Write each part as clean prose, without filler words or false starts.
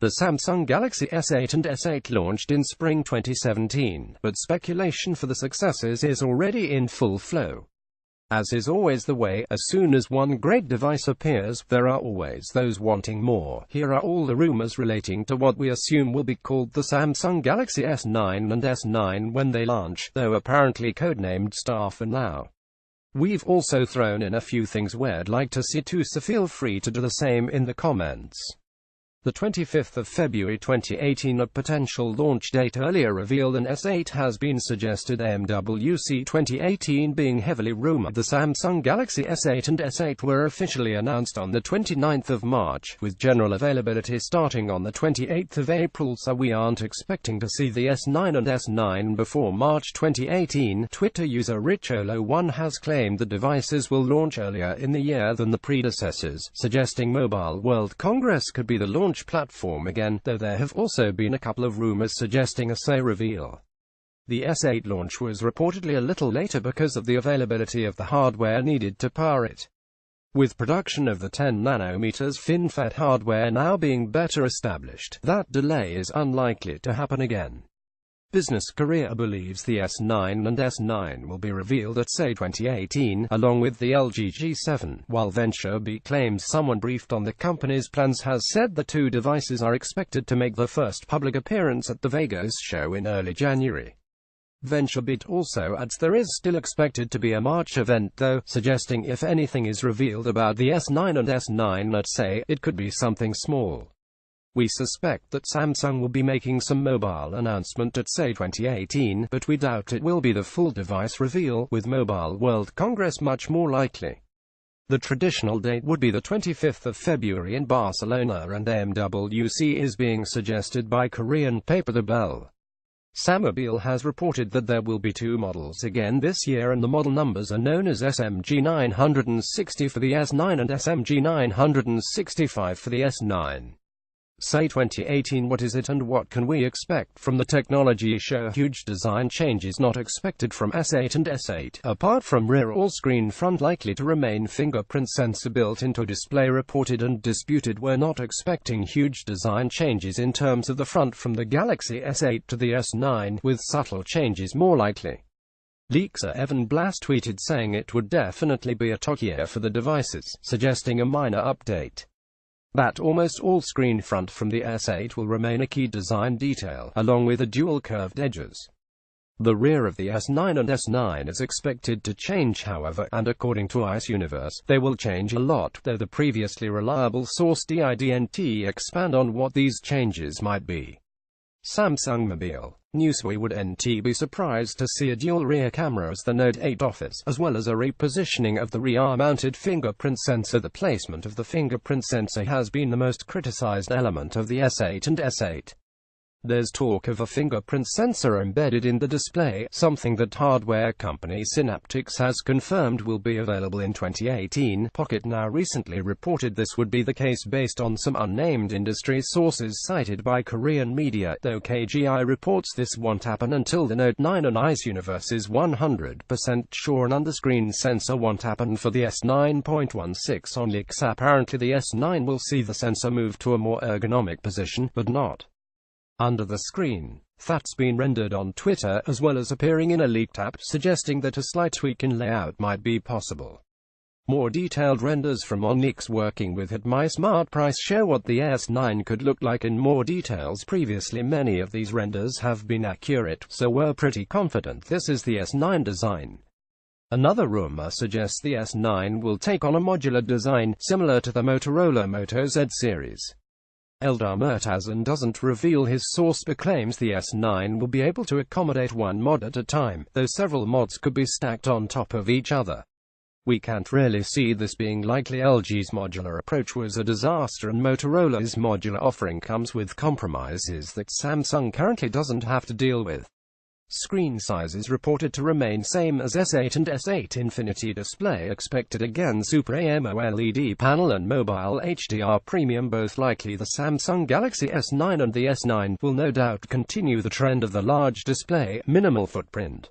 The Samsung Galaxy S8 and S8 launched in spring 2017, but speculation for the successors is already in full flow. As is always the way, as soon as one great device appears, there are always those wanting more. Here are all the rumors relating to what we assume will be called the Samsung Galaxy S9 and S9 when they launch, though apparently codenamed Star for now. We've also thrown in a few things we'd like to see too, so feel free to do the same in the comments. The 25th of February 2018, a potential launch date earlier revealed than S8 has been suggested. MWC 2018 being heavily rumored. The Samsung Galaxy S8 and S8 were officially announced on the 29th of March, with general availability starting on the 28th of April, so we aren't expecting to see the S9 and S9 before March 2018. Twitter user Richolo1 has claimed the devices will launch earlier in the year than the predecessors, suggesting Mobile World Congress could be the launch platform again, though there have also been a couple of rumors suggesting a SE reveal. The S8 launch was reportedly a little later because of the availability of the hardware needed to power it. With production of the 10nm FinFET hardware now being better established, that delay is unlikely to happen again. Business Korea believes the S9 and S9 will be revealed at SE 2018, along with the LG G7, while VentureBeat claims someone briefed on the company's plans has said the two devices are expected to make their first public appearance at the Vegas show in early January. VentureBeat also adds there is still expected to be a March event though, suggesting if anything is revealed about the S9 and S9 at SE, it could be something small. We suspect that Samsung will be making some mobile announcement at SE 2018, but we doubt it will be the full device reveal, with Mobile World Congress much more likely. The traditional date would be the 25th of February in Barcelona, and MWC is being suggested by Korean paper The Bell. Samobile has reported that there will be two models again this year, and the model numbers are known as SMG 960 for the S9 and SMG 965 for the S9. SE 2018, what is it and what can we expect from the technology show? Huge design changes not expected from S8 and S8, apart from rear all-screen front likely to remain. Fingerprint sensor built into display reported and disputed. We're not expecting huge design changes in terms of the front from the Galaxy S8 to the S9, with subtle changes more likely. Leakser Evan Blass tweeted saying it would definitely be a top year for the devices, suggesting a minor update. That almost all-screen front from the S8 will remain a key design detail, along with the dual curved edges. The rear of the S9 and S9 is expected to change however, and according to Ice Universe, they will change a lot, though the previously reliable source didn't expand on what these changes might be. Samsung Mobile News: we wouldn't be surprised to see a dual rear camera as the Note 8 offers, as well as a repositioning of the rear-mounted fingerprint sensor. The placement of the fingerprint sensor has been the most criticized element of the S8 and S8. There's talk of a fingerprint sensor embedded in the display, something that hardware company Synaptics has confirmed will be available in 2018. Pocket Now recently reported this would be the case based on some unnamed industry sources cited by Korean media, though KGI reports this won't happen until the Note 9, and Ice Universe is 100% sure an underscreen sensor won't happen for the S9.16 on leaks. Apparently the S9 will see the sensor move to a more ergonomic position, but not under the screen. That's been rendered on Twitter, as well as appearing in a leaked app, suggesting that a slight tweak in layout might be possible. More detailed renders from Onyx working with HitMySmartPrice show what the S9 could look like in more details. Previously many of these renders have been accurate, so we're pretty confident this is the S9 design. Another rumor suggests the S9 will take on a modular design, similar to the Motorola Moto Z series. Eldar Murtazan doesn't reveal his source but claims the S9 will be able to accommodate one mod at a time, though several mods could be stacked on top of each other. We can't really see this being likely. LG's modular approach was a disaster, and Motorola's modular offering comes with compromises that Samsung currently doesn't have to deal with. Screen sizes reported to remain same as S8 and S8. Infinity display expected again. Super AMOLED panel and mobile HDR premium both likely. The Samsung Galaxy S9 and the S9 will no doubt continue the trend of the large display, minimal footprint.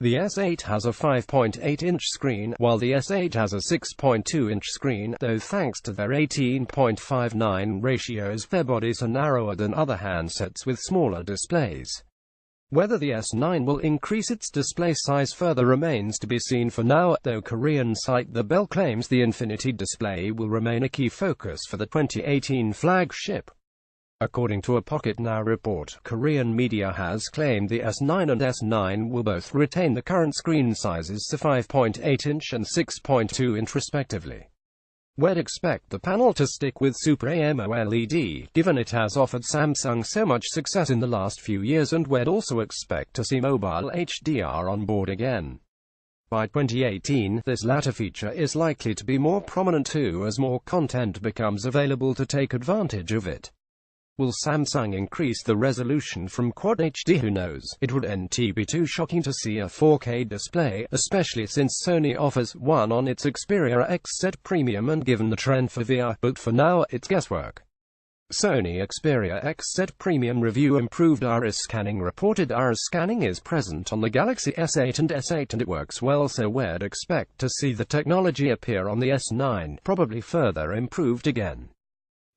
The S8 has a 5.8-inch screen, while the S8 has a 6.2-inch screen, though thanks to their 18.59 ratios, their bodies are narrower than other handsets with smaller displays. Whether the S9 will increase its display size further remains to be seen for now, though Korean site The Bell claims the Infinity display will remain a key focus for the 2018 flagship. According to a Pocket Now report, Korean media has claimed the S9 and S9 will both retain the current screen sizes to 5.8-inch and 6.2-inch respectively. We'd expect the panel to stick with Super AMOLED, given it has offered Samsung so much success in the last few years, and we'd also expect to see mobile HDR on board again. By 2018, this latter feature is likely to be more prominent too, as more content becomes available to take advantage of it. Will Samsung increase the resolution from Quad HD? Who knows? It would be too shocking to see a 4K display, especially since Sony offers one on its Xperia XZ Premium and given the trend for VR, but for now, it's guesswork. Sony Xperia XZ Premium review. Improved iris scanning. Reported iris scanning is present on the Galaxy S8 and S8 and it works well, so we'd expect to see the technology appear on the S9, probably further improved again.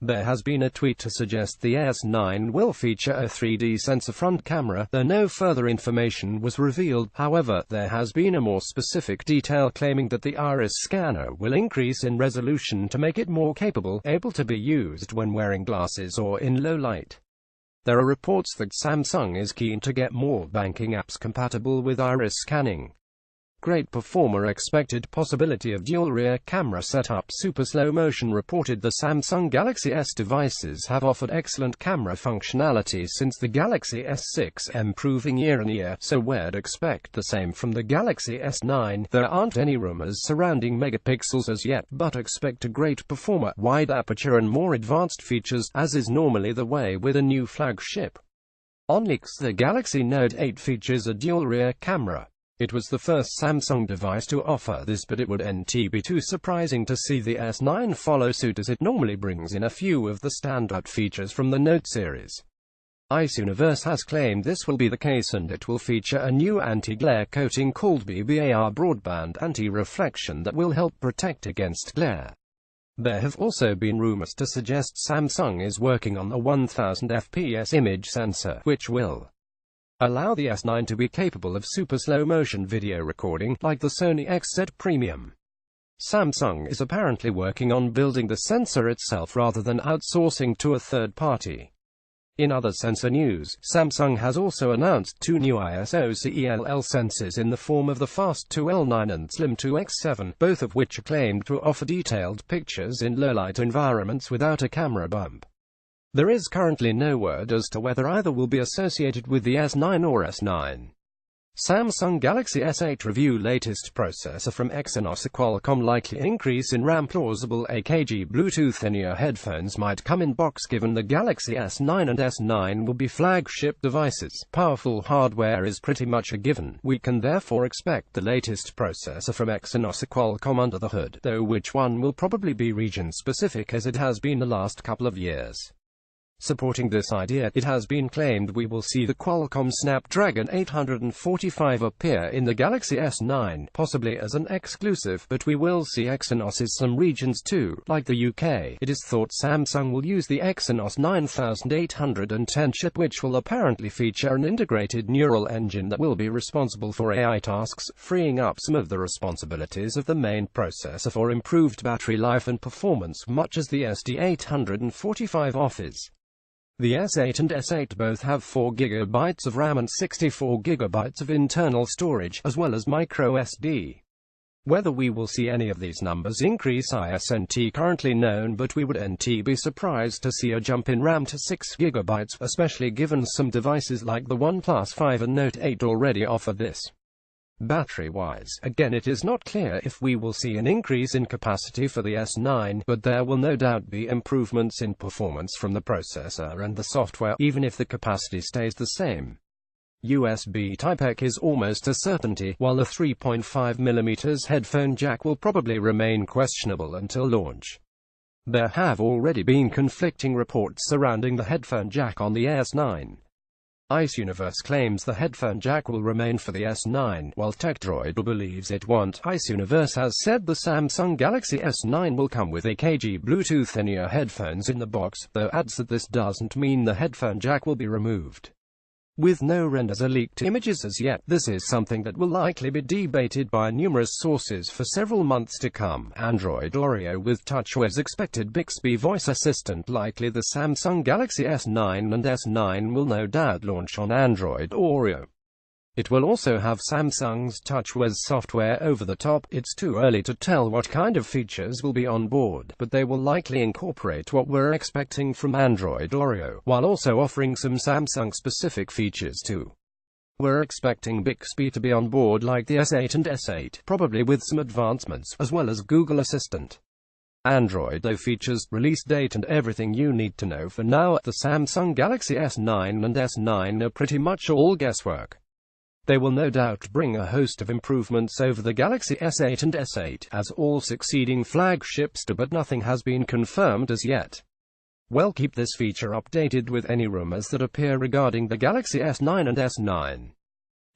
There has been a tweet to suggest the S9 will feature a 3D sensor front camera, though no further information was revealed. However, there has been a more specific detail claiming that the iris scanner will increase in resolution to make it more able to be used when wearing glasses or in low light. There are reports that Samsung is keen to get more banking apps compatible with iris scanning. Great performer expected. Possibility of dual rear camera setup. Super slow motion. Reported the Samsung Galaxy S devices have offered excellent camera functionality since the Galaxy S6, improving year on year, so we'd expect the same from the Galaxy S9. There aren't any rumors surrounding megapixels as yet, but expect a great performer, wide aperture and more advanced features, as is normally the way with a new flagship. On leaks, the Galaxy Note 8 features a dual rear camera. It was the first Samsung device to offer this, but it would be too surprising to see the S9 follow suit, as it normally brings in a few of the standout features from the Note series. ICE Universe has claimed this will be the case, and it will feature a new anti-glare coating called BBAR broadband anti-reflection that will help protect against glare. There have also been rumors to suggest Samsung is working on a 1000 fps image sensor, which will allow the S9 to be capable of super slow motion video recording, like the Sony XZ Premium. Samsung is apparently working on building the sensor itself rather than outsourcing to a third party. In other sensor news, Samsung has also announced two new ISO CELL sensors in the form of the Fast 2L9 and Slim 2X7, both of which are claimed to offer detailed pictures in low-light environments without a camera bump. There is currently no word as to whether either will be associated with the S9 or S9. Samsung Galaxy S8 review. Latest processor from Exynos. Qualcomm likely increase in RAM. Plausible AKG Bluetooth in-ear headphones might come in box given the Galaxy S9 and S9 will be flagship devices. Powerful hardware is pretty much a given. We can therefore expect the latest processor from Exynos. Qualcomm under the hood, though which one will probably be region-specific, as it has been the last couple of years. Supporting this idea, it has been claimed we will see the Qualcomm Snapdragon 845 appear in the Galaxy S9, possibly as an exclusive, but we will see Exynos in some regions too, like the UK. It is thought Samsung will use the Exynos 9810 chip, which will apparently feature an integrated neural engine that will be responsible for AI tasks, freeing up some of the responsibilities of the main processor for improved battery life and performance, much as the SD845 offers. The S8 and S8 both have 4GB of RAM and 64GB of internal storage, as well as microSD. Whether we will see any of these numbers increase isn't currently known, but we would be surprised to see a jump in RAM to 6GB, especially given some devices like the OnePlus 5 and Note 8 already offer this. Battery-wise, again it is not clear if we will see an increase in capacity for the S9, but there will no doubt be improvements in performance from the processor and the software, even if the capacity stays the same. USB Type-C is almost a certainty, while the 3.5mm headphone jack will probably remain questionable until launch. There have already been conflicting reports surrounding the headphone jack on the S9. Ice Universe claims the headphone jack will remain for the S9, while TechDroid believes it won't. Ice Universe has said the Samsung Galaxy S9 will come with AKG Bluetooth in-ear headphones in the box, though adds that this doesn't mean the headphone jack will be removed. With no renders or leaked images as yet, this is something that will likely be debated by numerous sources for several months to come. Android Oreo with TouchWiz expected Bixby voice assistant. Likely the Samsung Galaxy S9 and S9 will no doubt launch on Android Oreo. It will also have Samsung's TouchWiz software over the top. It's too early to tell what kind of features will be on board, but they will likely incorporate what we're expecting from Android Oreo, while also offering some Samsung-specific features too. We're expecting Bixby to be on board like the S8 and S8, probably with some advancements, as well as Google Assistant. Android though features, release date and everything you need to know for now. The Samsung Galaxy S9 and S9 are pretty much all guesswork. They will no doubt bring a host of improvements over the Galaxy S8 and S8, as all succeeding flagships do, but nothing has been confirmed as yet. We'll keep this feature updated with any rumors that appear regarding the Galaxy S9 and S9.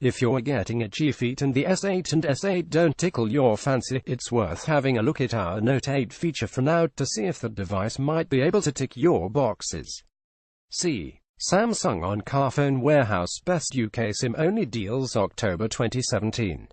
If you're getting itchy feet and the S8 and S8 don't tickle your fancy, it's worth having a look at our Note 8 feature for now to see if the device might be able to tick your boxes. See Samsung on Carphone Warehouse Best UK SIM-only deals October 2017.